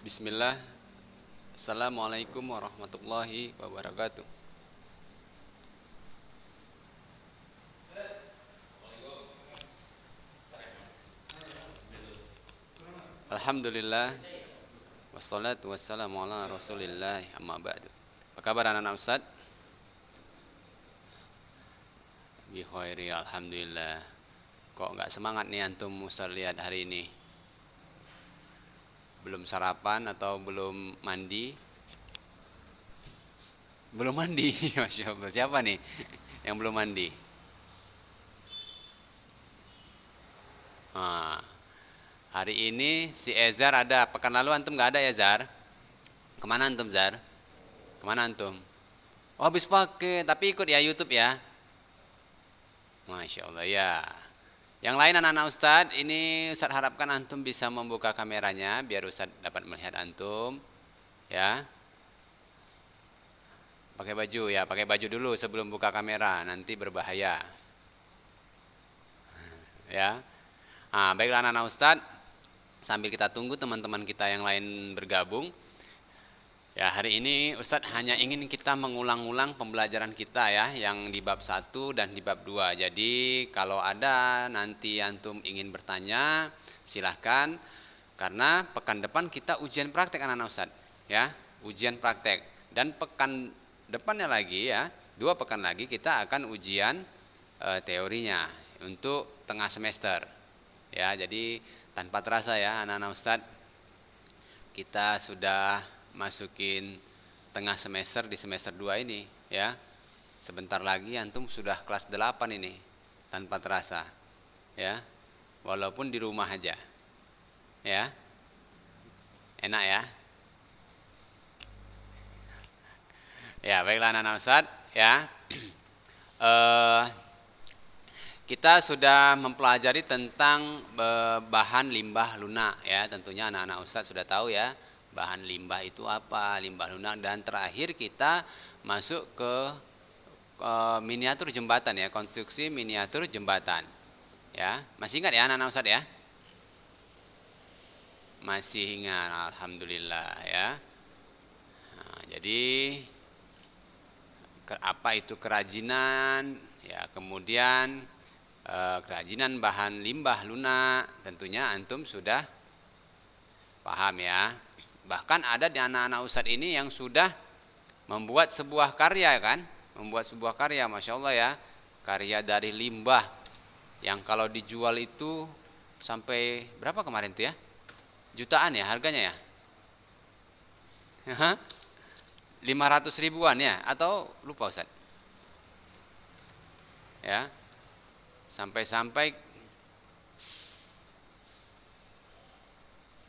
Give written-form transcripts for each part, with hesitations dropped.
Bismillah. Assalamualaikum warahmatullahi wabarakatuh. Alhamdulillah. Wassalatu wassalamu ala rasulillah amma ba'du. Apa kabar anak-anak Ustaz? Bi khairi, alhamdulillah. Kok nggak semangat nih antum Ustaz lihat hari ini? Belum sarapan atau belum mandi? Belum mandi, Masya Allah. Siapa nih yang belum mandi? Ah, hari ini si Ezar ada. Pekan lalu antum nggak ada ya Zar? Kemana antum Zar? Kemana antum? Oh habis pakai, tapi ikut ya YouTube ya. Masya Allah ya. Yang lain anak-anak Ustadz, ini Ustadz harapkan antum bisa membuka kameranya biar Ustadz dapat melihat antum. Ya, pakai baju ya, pakai baju dulu sebelum buka kamera, nanti berbahaya. Ya, baiklah anak-anak Ustadz, sambil kita tunggu teman-teman kita yang lain bergabung. Ya, hari ini Ustadz hanya ingin kita mengulang-ulang pembelajaran kita ya, yang di bab 1 dan di bab 2. Jadi kalau ada nanti antum ingin bertanya, silahkan. Karena pekan depan kita ujian praktek anak-anak Ustadz. Ya, ujian praktek. Dan pekan depannya lagi ya, 2 pekan lagi kita akan ujian teorinya untuk tengah semester. Ya, jadi tanpa terasa ya anak-anak Ustadz, kita sudah masukin tengah semester di semester 2 ini ya. Sebentar lagi antum sudah kelas 8 ini tanpa terasa ya. Walaupun di rumah aja. Ya. Enak ya? Ya, baiklah anak-anak Ustadz ya. Kita sudah mempelajari tentang bahan limbah lunak ya. Tentunya anak-anak Ustadz sudah tahu ya. Bahan limbah itu apa, limbah lunak, dan terakhir kita masuk ke miniatur jembatan ya, konstruksi miniatur jembatan. Ya, masih ingat ya anak-anak Ustadz ya? Masih ingat, alhamdulillah ya. Nah, jadi apa itu kerajinan? Ya, kemudian kerajinan bahan limbah lunak, tentunya antum sudah paham ya. Bahkan ada di anak-anak Ustadz ini yang sudah membuat sebuah karya kan, membuat sebuah karya, Masya Allah ya, karya dari limbah yang kalau dijual itu sampai berapa kemarin tuh ya, jutaan ya harganya ya, 500 ribuan ya, atau lupa Ustadz ya, sampai-sampai,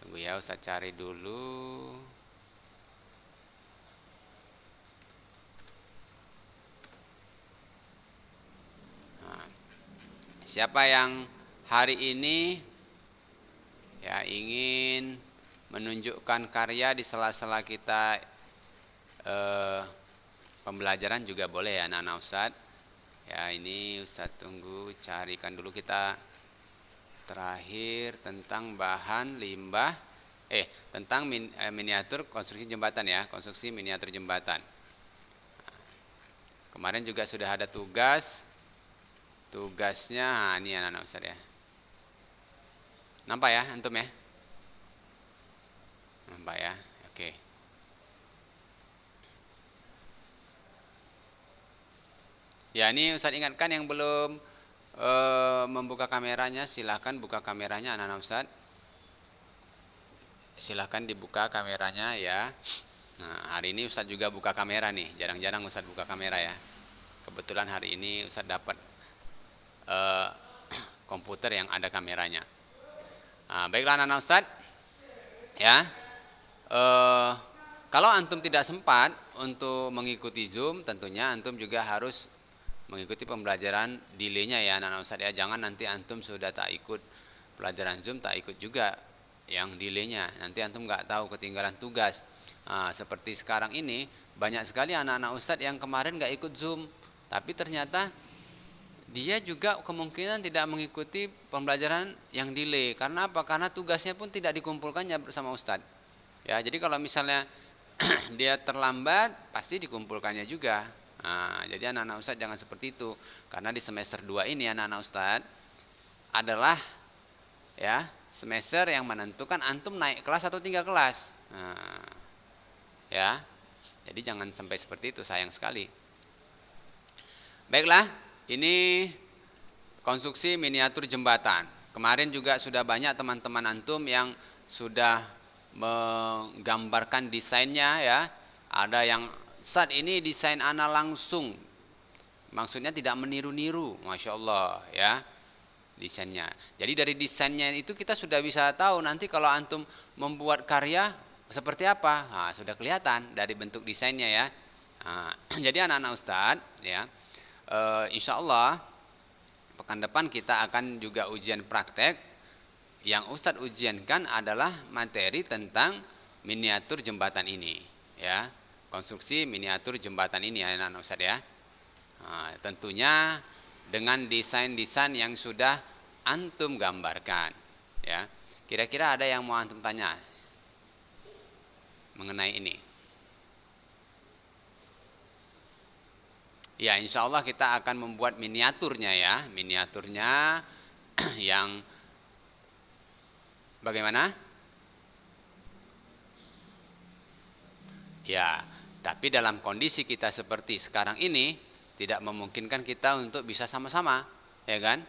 tunggu ya Ustadz cari dulu. Siapa yang hari ini ya ingin menunjukkan karya di sela-sela kita pembelajaran juga boleh ya anak-anak Ustadz. Ya ini Ustadz tunggu carikan dulu kita terakhir tentang bahan limbah tentang miniatur konstruksi jembatan ya, konstruksi miniatur jembatan. Kemarin juga sudah ada tugasnya, ini anak-anak Ustadz ya. Nampak ya antum ya? Nampak ya? Oke. Ya ini Ustadz ingatkan yang belum membuka kameranya, silahkan buka kameranya anak-anak Ustadz. Silahkan dibuka kameranya ya. Nah hari ini Ustadz juga buka kamera nih, jarang-jarang Ustadz buka kamera ya. Kebetulan hari ini Ustadz dapat komputer yang ada kameranya. Nah, baiklah anak-anak Ustadz ya. Kalau antum tidak sempat untuk mengikuti Zoom, tentunya antum juga harus mengikuti pembelajaran delay-nya ya anak-anak Ustadz ya. Jangan nanti antum sudah tak ikut pelajaran Zoom, tak ikut juga yang delay-nya. Nanti antum nggak tahu, ketinggalan tugas. Nah, seperti sekarang ini banyak sekali anak-anak Ustadz yang kemarin nggak ikut Zoom, tapi ternyata dia juga kemungkinan tidak mengikuti pembelajaran yang delay. Karena apa? Karena tugasnya pun tidak dikumpulkannya bersama Ustadz Ya, jadi kalau misalnya dia terlambat, pasti dikumpulkannya juga. Nah, jadi anak-anak Ustadz jangan seperti itu. Karena di semester 2 ini anak-anak Ustadz adalah ya semester yang menentukan antum naik kelas atau tinggal kelas. Nah, ya, jadi jangan sampai seperti itu, sayang sekali. Baiklah, ini konstruksi miniatur jembatan. Kemarin juga sudah banyak teman-teman antum yang sudah menggambarkan desainnya ya. Ada yang saat ini desain ana langsung, maksudnya tidak meniru-niru, masya Allah ya desainnya. Jadi dari desainnya itu kita sudah bisa tahu nanti kalau antum membuat karya seperti apa. Nah, sudah kelihatan dari bentuk desainnya ya. Nah, jadi anak-anak Ustadz ya, insya Allah pekan depan kita akan juga ujian praktek. Yang Ustadz ujiankan adalah materi tentang miniatur jembatan ini ya, konstruksi miniatur jembatan ini ya anak-anak Ustadz ya. Nah, tentunya dengan desain-desain yang sudah antum gambarkan ya. Kira-kira ada yang mau antum tanya mengenai ini? Ya, insya Allah kita akan membuat miniaturnya ya, miniaturnya yang bagaimana? Ya, tapi dalam kondisi kita seperti sekarang ini tidak memungkinkan kita untuk bisa sama-sama, ya kan?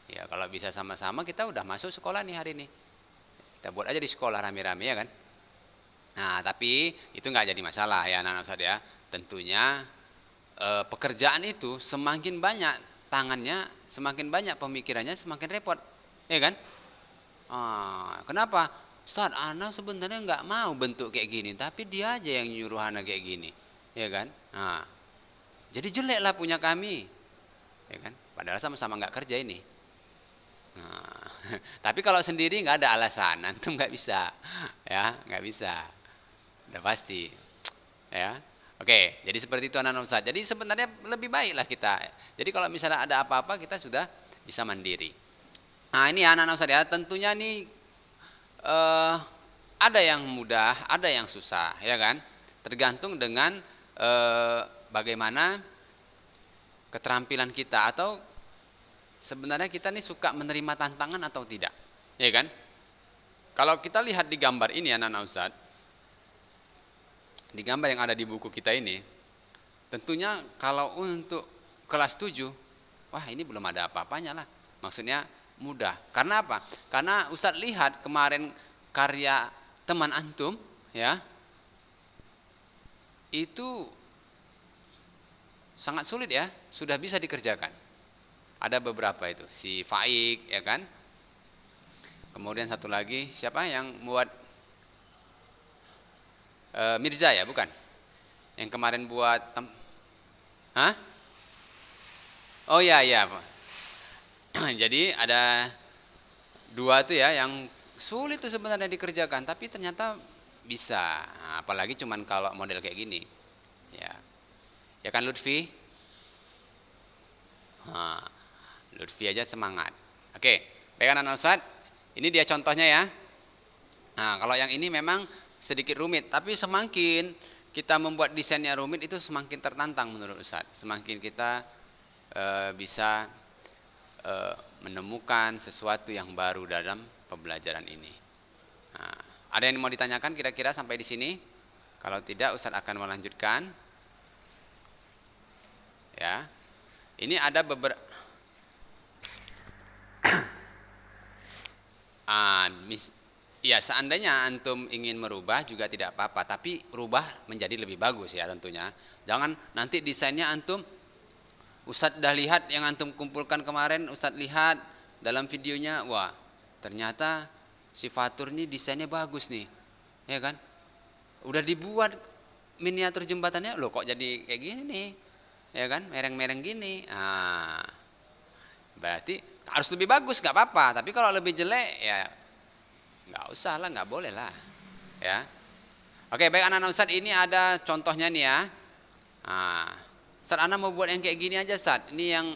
Ya, kalau bisa sama-sama kita udah masuk sekolah nih hari ini. Kita buat aja di sekolah rame-rame ya kan? Nah, tapi itu nggak jadi masalah ya anak-anak Ustadz ya. Tentunya pekerjaan itu semakin banyak tangannya, semakin banyak pemikirannya, semakin repot, ya kan? Kenapa? Ustaz, anak sebenarnya nggak mau bentuk kayak gini, tapi dia aja yang nyuruh anak kayak gini, ya kan? Jadi jelek lah punya kami, ya kan? Padahal sama-sama nggak kerja ini. Tapi kalau sendiri nggak ada alasan, antum nggak bisa, ya nggak bisa, udah pasti, ya. Oke, jadi seperti itu anak-anak Ustaz. Jadi sebenarnya lebih baiklah kita. Jadi kalau misalnya ada apa-apa kita sudah bisa mandiri. Nah ini anak-anak Ustaz ya, tentunya nih ada yang mudah, ada yang susah, ya kan? Tergantung dengan bagaimana keterampilan kita atau sebenarnya kita nih suka menerima tantangan atau tidak, ya kan? Kalau kita lihat di gambar ini anak-anak Ustaz, di gambar yang ada di buku kita ini, tentunya kalau untuk kelas 7, wah ini belum ada apa-apanya lah. Maksudnya mudah. Karena apa? Karena Ustadz lihat kemarin karya teman antum ya, itu sangat sulit ya, sudah bisa dikerjakan. Ada beberapa itu, si Faik ya kan. Kemudian satu lagi siapa yang buat Mirza ya, bukan? Yang kemarin buat Hah? Oh iya iya. Jadi ada dua tuh ya yang sulit tuh sebenarnya dikerjakan, tapi ternyata bisa. Nah, apalagi cuman kalau model kayak gini. Ya. Ya kan Lutfi? Nah, Lutfi aja semangat. Oke, baik anak Ustaz. Ini dia contohnya ya. Nah, kalau yang ini memang sedikit rumit, tapi semakin kita membuat desainnya rumit itu semakin tertantang menurut Ustaz. Semakin kita bisa menemukan sesuatu yang baru dalam pembelajaran ini. Nah, ada yang mau ditanyakan kira-kira sampai di sini? Kalau tidak, Ustaz akan melanjutkan. Ya, ini ada beberapa. Ya, seandainya antum ingin merubah juga tidak apa-apa, tapi rubah menjadi lebih bagus ya tentunya. Jangan nanti desainnya antum, Ustadz dah lihat yang antum kumpulkan kemarin, Ustadz lihat dalam videonya, wah ternyata si Fatur ini desainnya bagus nih, ya kan? Udah dibuat miniatur jembatannya, loh kok jadi kayak gini nih, ya kan? Mereng-mereng gini. Berarti harus lebih bagus, nggak apa-apa. Tapi kalau lebih jelek ya nggak usah lah, nggak boleh lah, ya. Oke, baik anak-anak Ustadz, ini ada contohnya nih ya. Ustadz, anak mau buat yang kayak gini aja Ustadz. Ini yang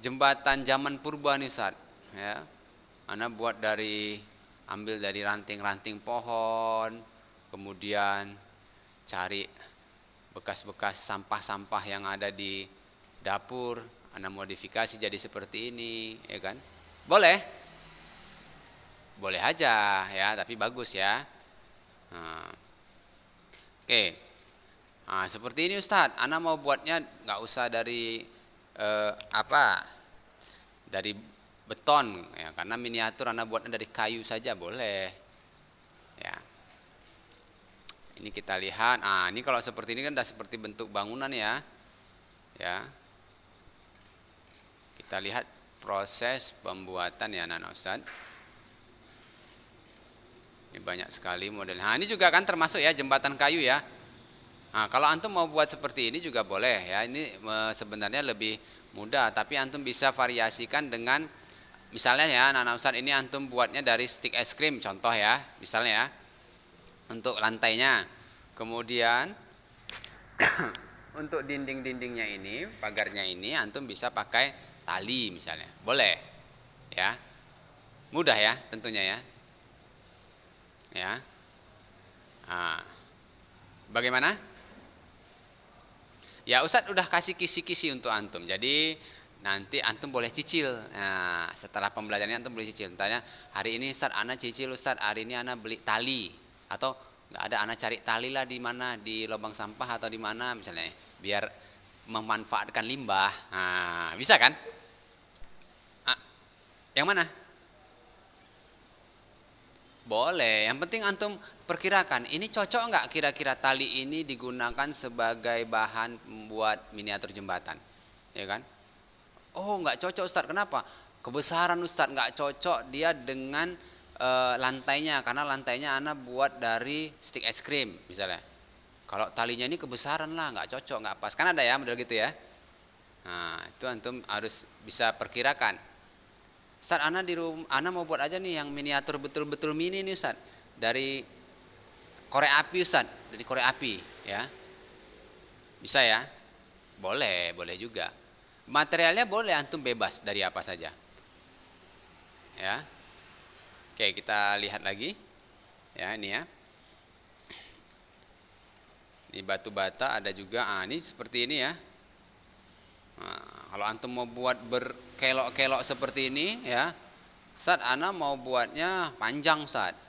jembatan zaman purba nih Ustadz, ya. Anak buat dari ambil dari ranting-ranting pohon, kemudian cari bekas-bekas sampah-sampah yang ada di dapur, Anda modifikasi jadi seperti ini, ya kan? Boleh, boleh aja ya, tapi bagus ya. Nah, oke, nah, seperti ini Ustadz. Anda mau buatnya nggak usah dari dari beton, ya, karena miniatur Anda buatnya dari kayu saja boleh. Ya, ini kita lihat. Ah, ini kalau seperti ini kan sudah seperti bentuk bangunan ya. Ya, kita lihat proses pembuatan ya anak-anak Ustadz. Ini banyak sekali model. Nah, ini juga kan termasuk ya jembatan kayu ya. Nah, kalau antum mau buat seperti ini juga boleh ya. Ini sebenarnya lebih mudah, tapi antum bisa variasikan dengan misalnya ya, anak-anak Ustadz, ini antum buatnya dari stik es krim contoh ya, misalnya ya. Untuk lantainya. Kemudian untuk dinding-dindingnya ini, pagarnya ini antum bisa pakai tali misalnya. Boleh. Ya. Mudah ya tentunya ya. Ya. Nah, bagaimana? Ya Ustadz udah kasih kisi-kisi untuk antum. Jadi nanti antum boleh cicil. Nah, setelah pembelajarannya antum boleh cicil. Tanya, hari ini Ustadz ana cicil Ustadz, hari ini ana beli tali atau nggak ada, ana cari tali lah di mana, di lubang sampah atau di mana misalnya, biar memanfaatkan limbah. Nah, bisa kan? Ah, yang mana? Boleh, yang penting antum perkirakan ini cocok nggak kira-kira tali ini digunakan sebagai bahan membuat miniatur jembatan, ya kan? Oh nggak cocok Ustadz, kenapa? Kebesaran Ustadz, nggak cocok dia dengan lantainya, karena lantainya anak buat dari stik es krim misalnya. Kalau talinya ini kebesaran lah, nggak cocok, nggak pas, kan ada ya model gitu ya. Nah itu antum harus bisa perkirakan. Ustadz, Ana di rumah, Ana mau buat aja nih yang miniatur betul-betul mini nih Ustadz. Dari korek api Ustadz, dari korek api ya. Bisa ya? Boleh, boleh juga. Materialnya boleh antum bebas dari apa saja. Ya. Oke, kita lihat lagi. Ya, ini ya. Ini batu bata ada juga. Ah, ini seperti ini ya. Nah, kalau antum mau buat berkelok-kelok seperti ini ya, Ustadz, ana mau buatnya panjang Ustadz,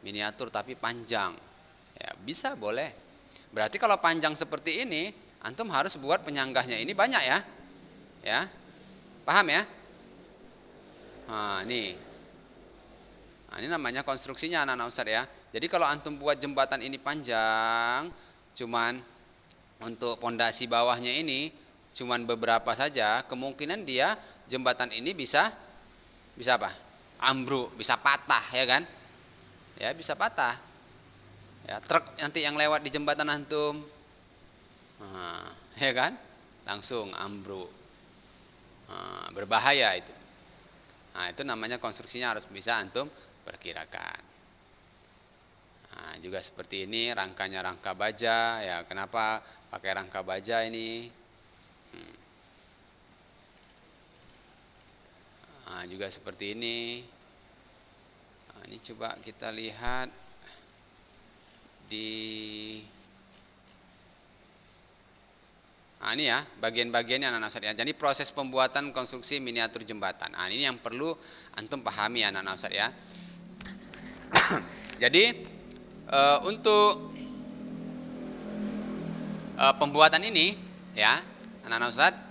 miniatur tapi panjang. Ya, bisa boleh. Berarti kalau panjang seperti ini, antum harus buat penyanggahnya ini banyak ya. Ya. Paham ya? Nah, ini. Nah, ini namanya konstruksinya anak-anak Ustadz ya. Jadi kalau antum buat jembatan ini panjang, cuman untuk pondasi bawahnya ini cuman beberapa saja, kemungkinan dia jembatan ini bisa apa? Ambruk, bisa patah ya kan? Ya, bisa patah. Ya, truk nanti yang lewat di jembatan antum, nah, ya kan? Langsung ambruk. Nah, berbahaya itu. Nah, itu namanya konstruksinya harus bisa antum perkirakan. Nah, juga seperti ini rangkanya rangka baja ya. Kenapa pakai rangka baja ini? Nah, juga seperti ini. Nah, ini coba kita lihat di. Nah, ini ya bagian-bagian yang anak-anak Ustadz ya. Jadi proses pembuatan konstruksi miniatur jembatan. Nah, ini yang perlu antum pahami anak-anak Ustadz ya. Jadi untuk pembuatan ini ya anak-anak Ustadz,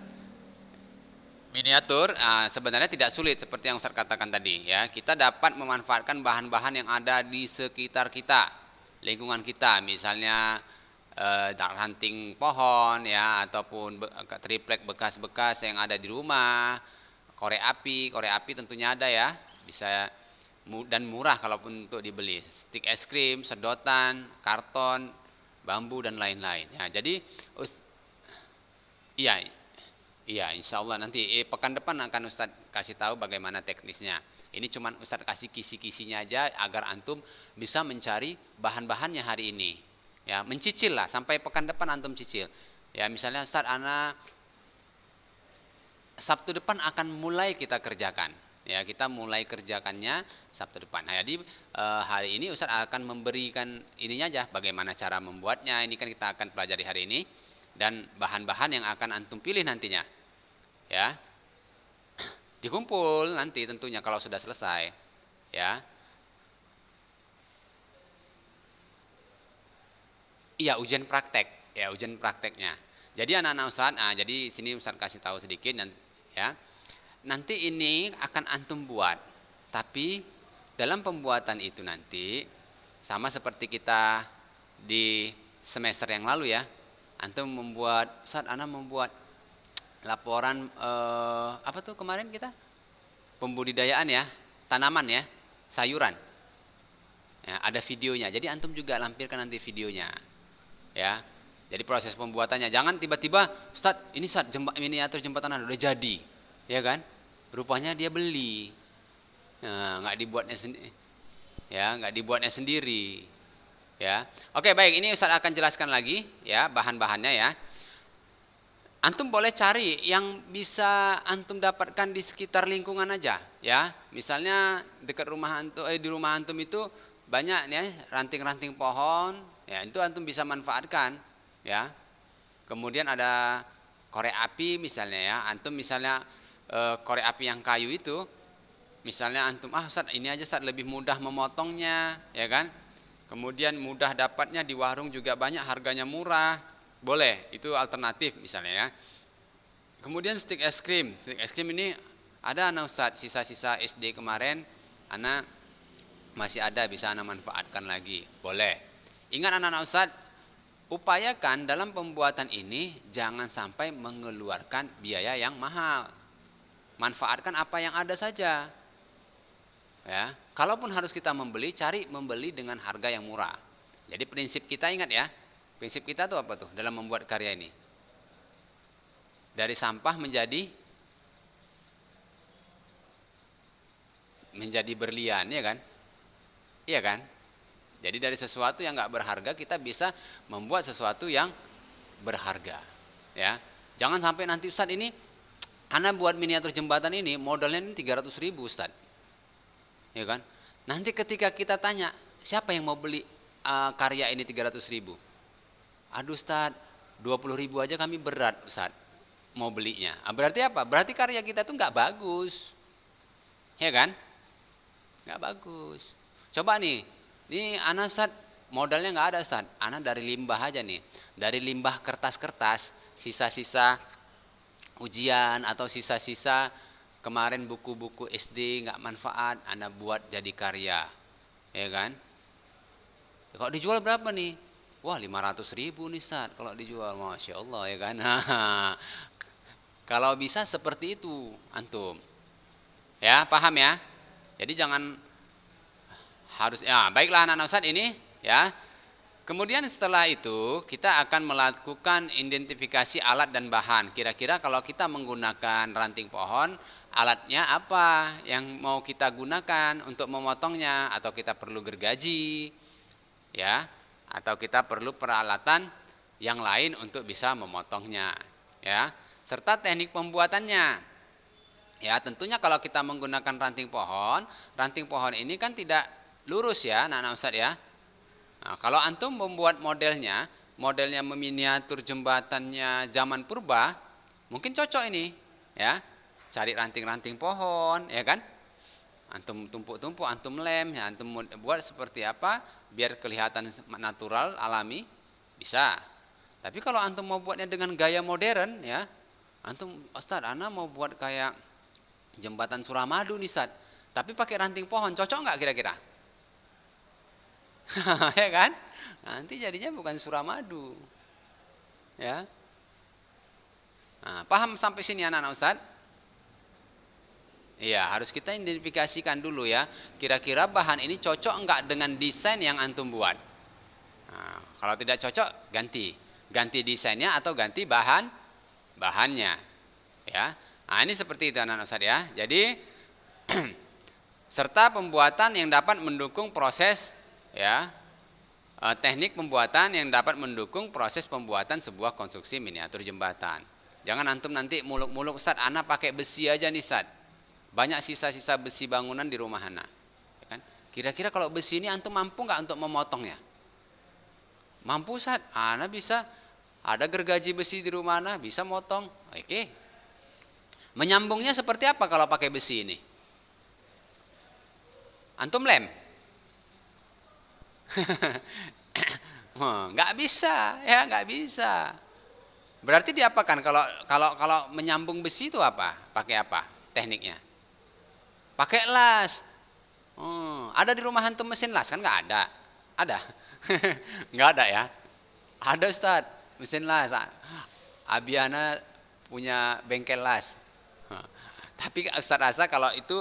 miniatur sebenarnya tidak sulit seperti yang Ustadz katakan tadi ya. Kita dapat memanfaatkan bahan-bahan yang ada di sekitar kita, lingkungan kita, misalnya ranting pohon ya, ataupun triplek bekas-bekas yang ada di rumah, korek api tentunya ada ya, bisa dan murah kalaupun untuk dibeli, stik es krim, sedotan, karton, bambu dan lain-lain ya. Jadi iya, iya, insya Allah nanti pekan depan akan Ustadz kasih tahu bagaimana teknisnya. Ini cuman Ustadz kasih kisi-kisinya aja agar antum bisa mencari bahan-bahannya hari ini. Ya, mencicil lah sampai pekan depan antum cicil. Ya, misalnya Ustadz, ana Sabtu depan akan mulai kita kerjakan. Ya, kita mulai kerjakannya Sabtu depan. Nah, jadi hari ini Ustaz akan memberikan ininya aja, bagaimana cara membuatnya. Ini kan kita akan pelajari hari ini, dan bahan-bahan yang akan antum pilih nantinya. Ya, dikumpul nanti tentunya kalau sudah selesai. Ya, iya, ujian praktek. Ya, ujian prakteknya. Jadi anak-anak Ustaz, jadi sini Ustaz kasih tahu sedikit, dan ya. Nanti ini akan antum buat, tapi dalam pembuatan itu nanti sama seperti kita di semester yang lalu ya. Antum membuat, Ustaz ana membuat laporan apa tuh kemarin kita? Pembudidayaan ya, tanaman ya, sayuran. Ya, ada videonya. Jadi antum juga lampirkan nanti videonya. Ya. Jadi proses pembuatannya, jangan tiba-tiba Ustaz, ini Ustaz miniatur jembatan udah jadi. Ya kan? Rupanya dia beli, nah, nggak dibuatnya sendiri, ya. Oke, baik, ini Ustaz akan jelaskan lagi ya bahan-bahannya ya. Antum boleh cari yang bisa antum dapatkan di sekitar lingkungan aja ya. Misalnya dekat rumah antum, di rumah antum itu banyak ya ranting-ranting pohon, ya itu antum bisa manfaatkan ya. Kemudian ada korek api misalnya ya, antum misalnya korek api yang kayu itu, misalnya antum Ustaz ini aja Ustaz lebih mudah memotongnya, ya kan? Kemudian mudah dapatnya di warung juga banyak, harganya murah, boleh, itu alternatif misalnya ya. Kemudian stik es krim ini ada anak Ustaz sisa-sisa SD kemarin, anak masih ada, bisa anak manfaatkan lagi, boleh. Ingat anak-anak Ustaz, upayakan dalam pembuatan ini jangan sampai mengeluarkan biaya yang mahal. Manfaatkan apa yang ada saja. Ya, kalaupun harus kita membeli, cari membeli dengan harga yang murah. Jadi prinsip kita ingat ya. Prinsip kita tuh apa tuh dalam membuat karya ini? Dari sampah menjadi berlian, ya kan? Iya kan? Jadi dari sesuatu yang enggak berharga kita bisa membuat sesuatu yang berharga. Ya. Jangan sampai nanti Ustaz ini ana buat miniatur jembatan ini modalnya ini 300.000 Ustaz. Ya kan? Nanti ketika kita tanya, siapa yang mau beli karya ini 300.000? Aduh Ustaz, 20.000 aja kami berat Ustaz mau belinya. Berarti apa? Berarti karya kita tuh nggak bagus. Ya kan? Nggak bagus. Coba nih, ini ana Ustaz modalnya nggak ada Ustaz. Ana dari limbah aja nih. Dari limbah kertas-kertas, sisa-sisa ujian atau sisa-sisa kemarin buku-buku SD nggak manfaat, Anda buat jadi karya, ya kan? Kalau dijual berapa nih? Wah 500.000 nih Ustaz kalau dijual, Masya Allah ya kan? Kalau bisa seperti itu antum, ya paham ya? Jadi jangan harus, ya baiklah anak-anak Ustaz ini ya. Kemudian setelah itu kita akan melakukan identifikasi alat dan bahan. Kira-kira kalau kita menggunakan ranting pohon, alatnya apa yang mau kita gunakan untuk memotongnya, atau kita perlu gergaji, ya, atau kita perlu peralatan yang lain untuk bisa memotongnya, ya, serta teknik pembuatannya. Ya, tentunya kalau kita menggunakan ranting pohon ini kan tidak lurus ya, anak-anak Ustaz ya. Nah, kalau antum membuat modelnya meminiatur jembatannya zaman purba, mungkin cocok ini, ya. Cari ranting-ranting pohon, ya kan? Antum tumpuk-tumpuk, antum lem, ya, antum buat seperti apa biar kelihatan natural, alami, bisa. Tapi kalau antum mau buatnya dengan gaya modern, ya, antum Ustaz, ana mau buat kayak jembatan Suramadu nih Ustaz, tapi pakai ranting pohon, cocok nggak kira-kira? Ya kan? Nanti jadinya bukan Suramadu. Ya. Nah, paham sampai sini anak-anak Ustaz? Iya, harus kita identifikasikan dulu ya. Kira-kira bahan ini cocok enggak dengan desain yang antum buat. Nah, kalau tidak cocok, ganti desainnya atau ganti bahannya. Ya. Nah, ini seperti itu anak-anak Ustaz ya. Jadi serta pembuatan yang dapat mendukung proses, ya, teknik pembuatan yang dapat mendukung proses pembuatan sebuah konstruksi miniatur jembatan. Jangan antum nanti muluk-muluk Ustaz, ana pakai besi aja nih Ustaz. banyak sisa-sisa besi bangunan di rumah ana. Ya kan? Kira-kira kalau besi ini antum mampu nggak untuk memotongnya? Mampu Ustaz, ana bisa. Ada gergaji besi di rumah ana, bisa motong. Oke. Menyambungnya seperti apa kalau pakai besi ini? Antum lem? Nggak bisa, ya nggak bisa. Berarti diapakan kalau menyambung besi itu apa? Pakai apa tekniknya? Pakai las. Ada di rumah antum mesin las kan? Nggak ada. Ada? Nggak ada ya? Ada Ustaz, mesin las. Abiana punya bengkel las. Tapi Ustaz rasa kalau itu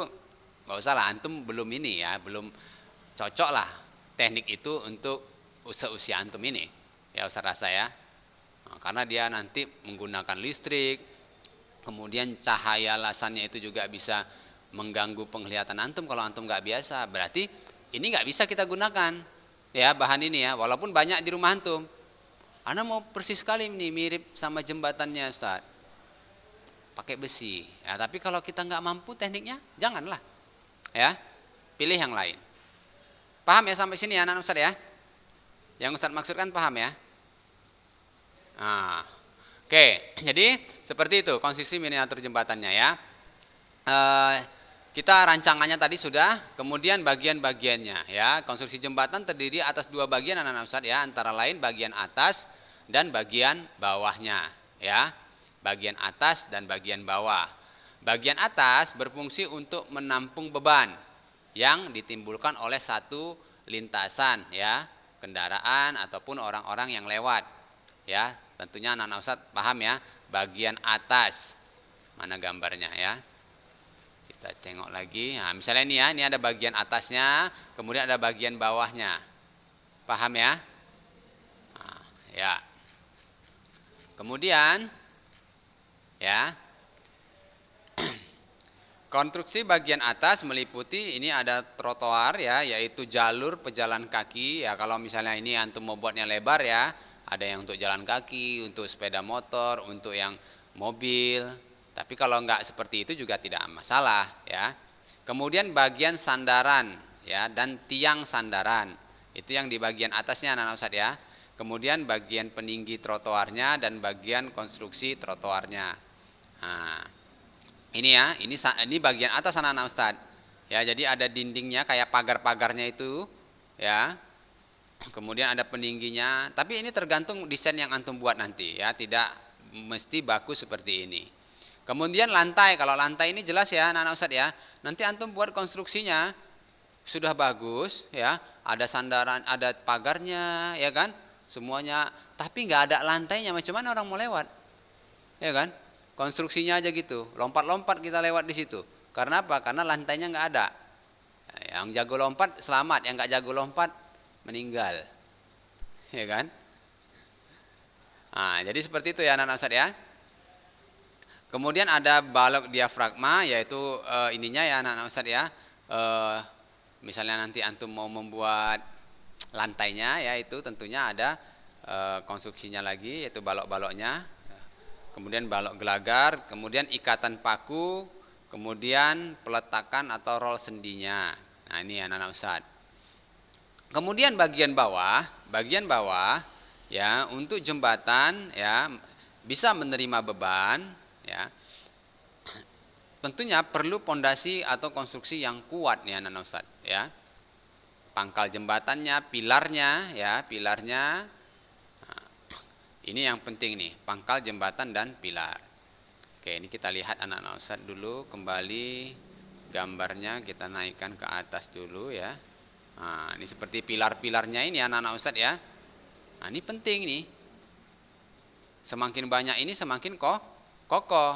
nggak usah lah, antum belum ini ya, belum cocok lah teknik itu untuk usia antum ini. Ya Ustaz rasa ya. Karena dia nanti menggunakan listrik, kemudian cahaya lasannya itu juga bisa mengganggu penglihatan antum kalau antum nggak biasa. Berarti ini nggak bisa kita gunakan ya bahan ini ya, walaupun banyak di rumah antum. Ana mau persis sekali nih mirip sama jembatannya Ustaz, pakai besi ya. Tapi kalau kita nggak mampu tekniknya, janganlah ya, pilih yang lain. Paham ya sampai sini ya anak Ustaz ya? Yang Ustaz maksudkan paham ya? Nah, oke, jadi seperti itu konstruksi miniatur jembatannya ya. Kita rancangannya tadi sudah, kemudian bagian-bagiannya ya. Konstruksi jembatan terdiri atas dua bagian anak-anak Ustaz ya, antara lain bagian atas dan bagian bawahnya ya. Bagian atas dan bagian bawah. Bagian atas berfungsi untuk menampung beban yang ditimbulkan oleh satu lintasan ya, kendaraan ataupun orang-orang yang lewat ya. Tentunya anak-anak Ustaz paham ya, bagian atas. Mana gambarnya ya? Kita tengok lagi. Nah, misalnya ini ya, ini ada bagian atasnya, kemudian ada bagian bawahnya. Paham ya? Nah, ya. Kemudian ya, konstruksi bagian atas meliputi ini ada trotoar ya, yaitu jalur pejalan kaki ya. Kalau misalnya ini antum mau buatnya lebar ya, ada yang untuk jalan kaki, untuk sepeda motor, untuk yang mobil. Tapi kalau enggak seperti itu juga tidak masalah ya. Kemudian bagian sandaran ya dan tiang sandaran. Itu yang di bagian atasnya anak-anak Ustaz ya. Kemudian bagian peninggi trotoarnya dan bagian konstruksi trotoarnya. Nah, ini ya, ini bagian atas anak-anak Ustaz. Ya, jadi ada dindingnya kayak pagar-pagarnya itu ya. Kemudian ada peningginya, tapi ini tergantung desain yang antum buat nanti ya, tidak mesti bagus seperti ini. Kemudian lantai, kalau lantai ini jelas ya anak-anak Ustaz ya, nanti antum buat konstruksinya sudah bagus ya, ada sandaran, ada pagarnya ya kan, semuanya, tapi nggak ada lantainya, macam mana orang mau lewat ya kan? Konstruksinya aja gitu, lompat-lompat kita lewat di situ. Karena apa? Karena lantainya nggak ada. Yang jago lompat selamat, yang nggak jago lompat meninggal, ya kan? Nah, jadi seperti itu ya anak-anak Ustaz ya. Kemudian ada balok diafragma, yaitu ininya ya anak-anak Ustaz ya. Misalnya nanti antum mau membuat lantainya, ya itu tentunya ada konstruksinya lagi, yaitu balok-baloknya. Kemudian balok gelagar, kemudian ikatan paku, kemudian peletakan atau roll sendinya. Nah ini anak-anak Ustaz. Kemudian bagian bawah ya, untuk jembatan ya bisa menerima beban ya. Tentunya perlu pondasi atau konstruksi yang kuat nih anak Ustaz ya. Pangkal jembatannya, pilarnya ya, pilarnya. Nah, ini yang penting nih, pangkal jembatan dan pilar. Oke, ini kita lihat anak Ustaz dulu, kembali gambarnya kita naikkan ke atas dulu ya. Nah, ini seperti pilar-pilarnya ini anak-anak Ustaz ya. Nah, ini penting nih. Semakin banyak ini semakin kokoh.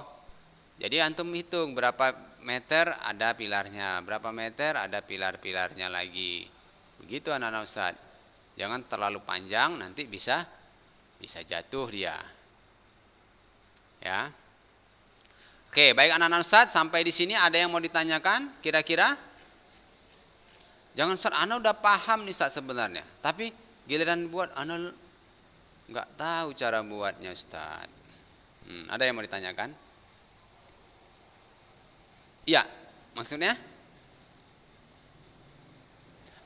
Jadi antum hitung berapa meter ada pilarnya, berapa meter ada pilar-pilarnya lagi. Begitu anak-anak Ustaz. Jangan terlalu panjang, nanti bisa jatuh dia. Ya. Oke, baik anak-anak Ustaz, sampai di sini ada yang mau ditanyakan kira-kira? Jangan Ustaz, ana udah paham nih Ustaz sebenarnya, tapi giliran buat ana nggak tahu cara buatnya Ustaz. Ada yang mau ditanyakan? Iya, Maksudnya?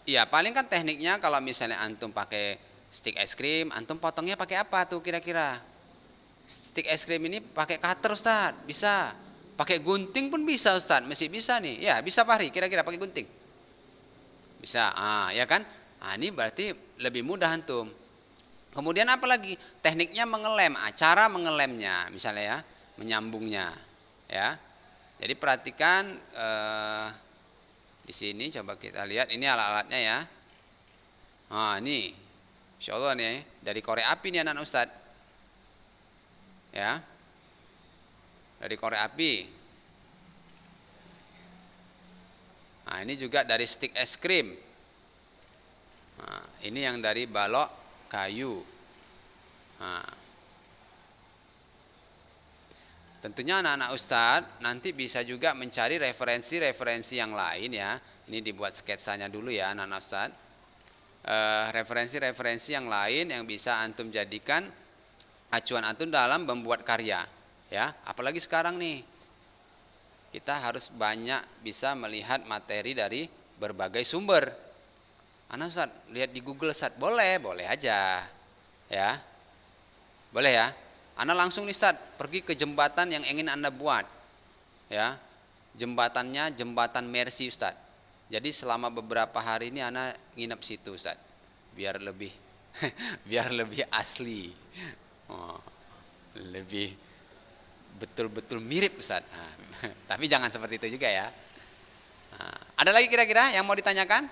Iya, paling kan tekniknya kalau misalnya antum pakai stick es krim, antum potongnya pakai apa tuh kira-kira? Stick es krim ini pakai cutter Ustaz, bisa. Pakai gunting pun bisa Ustaz, masih bisa nih. Ya, bisa Fahri, kira-kira pakai gunting. Bisa. Ah, ya kan? Ah, ini berarti lebih mudah antum. Kemudian apa lagi? Tekniknya mengelem, cara mengelemnya, misalnya ya, menyambungnya, ya. Jadi perhatikan di sini coba kita lihat ini alat-alatnya ya. Nah, ini Insya Allah nih dari korek api nih anak Ustad. Ya. Dari korek api. Nah, ini juga dari stick es krim. Nah, ini yang dari balok kayu. Nah, tentunya anak-anak Ustadz nanti bisa juga mencari referensi-referensi yang lain ya. Ini dibuat sketsanya dulu ya anak-anak Ustadz. Referensi-referensi yang lain yang bisa antum jadikan acuan antum dalam membuat karya. Ya, apalagi sekarang nih kita harus banyak bisa melihat materi dari berbagai sumber. Anak Ustadz lihat di Google Ustadz, boleh aja. Ya, boleh ya. Anda langsung nih Ustaz, pergi ke jembatan yang ingin Anda buat. Ya. Jembatannya jembatan Mercy Ustaz. Jadi selama beberapa hari ini Anda nginep situ Ustaz. Biar lebih biar lebih asli. Oh, lebih betul-betul mirip Ustaz. Nah, tapi jangan seperti itu juga ya. Nah, ada lagi kira-kira yang mau ditanyakan?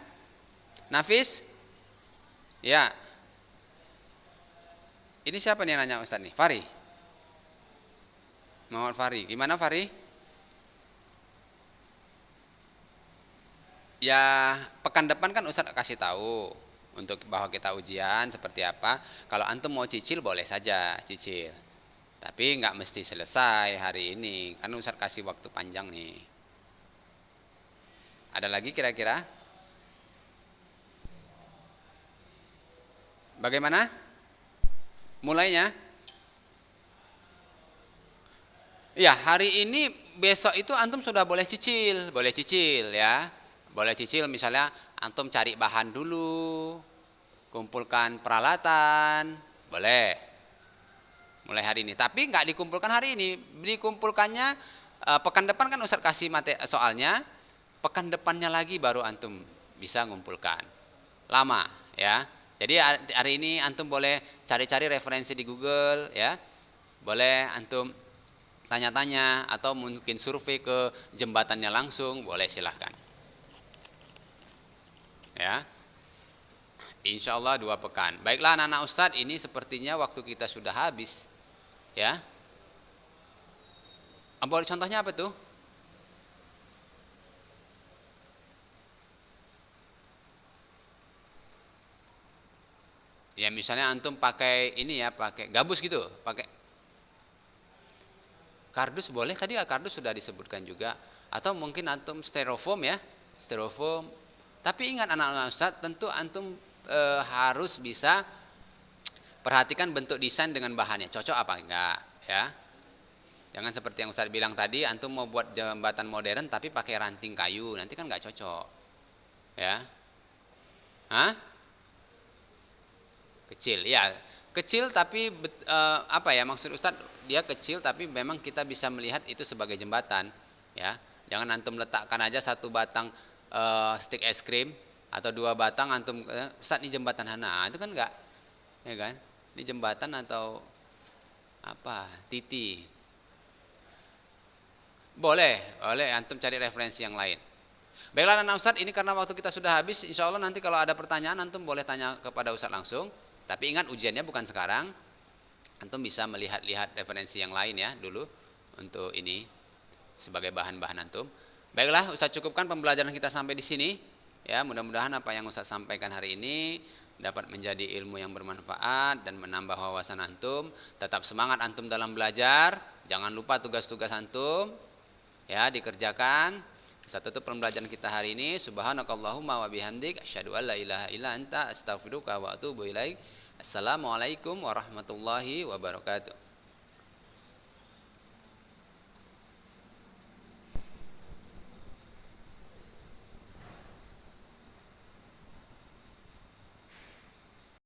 Nafis? Ya. Ini siapa nih yang nanya Ustaz nih? Fari? Muhammad Fari. Gimana Fari? Ya, pekan depan kan Ustaz kasih tahu untuk bahwa kita ujian seperti apa. Kalau antum mau cicil boleh saja cicil. Tapi nggak mesti selesai hari ini. Kan Ustaz kasih waktu panjang nih. Ada lagi kira-kira? Bagaimana? Mulainya? Ya, hari ini besok itu antum sudah boleh cicil ya. Boleh cicil misalnya antum cari bahan dulu, kumpulkan peralatan, boleh. Mulai hari ini. Tapi nggak dikumpulkan hari ini, dikumpulkannya pekan depan kan Ustaz kasih materi soalnya, pekan depannya lagi baru antum bisa ngumpulkan. Lama ya. Jadi hari ini antum boleh cari-cari referensi di Google ya. Boleh antum tanya-tanya atau mungkin survei ke jembatannya langsung, boleh silahkan. Ya. Insya Allah 2 pekan. Baiklah anak-anak Ustadz, ini sepertinya waktu kita sudah habis. Ya. Boleh contohnya apa tuh? Ya misalnya antum pakai ini ya, pakai gabus gitu, pakai kardus boleh, tadi kardus sudah disebutkan juga. Atau mungkin antum styrofoam ya, styrofoam. Tapi ingat anak-anak Ustaz, tentu antum harus bisa perhatikan bentuk desain dengan bahannya, cocok apa enggak ya. Jangan seperti yang Ustaz bilang tadi, antum mau buat jembatan modern tapi pakai ranting kayu, nanti kan enggak cocok. Ya. Hah? Kecil, ya. Kecil tapi apa ya maksud Ustaz? Dia kecil tapi memang kita bisa melihat itu sebagai jembatan, ya. Jangan antum letakkan aja 1 batang stick es krim atau 2 batang antum Ustaz ini jembatan Hana, itu kan enggak, ya kan? Ini jembatan atau apa? Titi. Boleh antum cari referensi yang lain. Baiklah anak Ustaz, ini karena waktu kita sudah habis, insya Allah nanti kalau ada pertanyaan antum boleh tanya kepada Ustaz langsung. Tapi ingat ujiannya bukan sekarang. Antum bisa melihat-lihat referensi yang lain ya dulu untuk ini sebagai bahan-bahan antum. Baiklah, Ustaz cukupkan pembelajaran kita sampai di sini. Ya, mudah-mudahan apa yang Ustaz sampaikan hari ini dapat menjadi ilmu yang bermanfaat dan menambah wawasan antum. Tetap semangat antum dalam belajar. Jangan lupa tugas-tugas antum ya dikerjakan. Ustaz tutup pembelajaran kita hari ini. Subhanakallahumma wa bihamdik asyhadu an la ilaha illa anta astaghfiruka wa atubu ilaik. Assalamualaikum warahmatullahi wabarakatuh.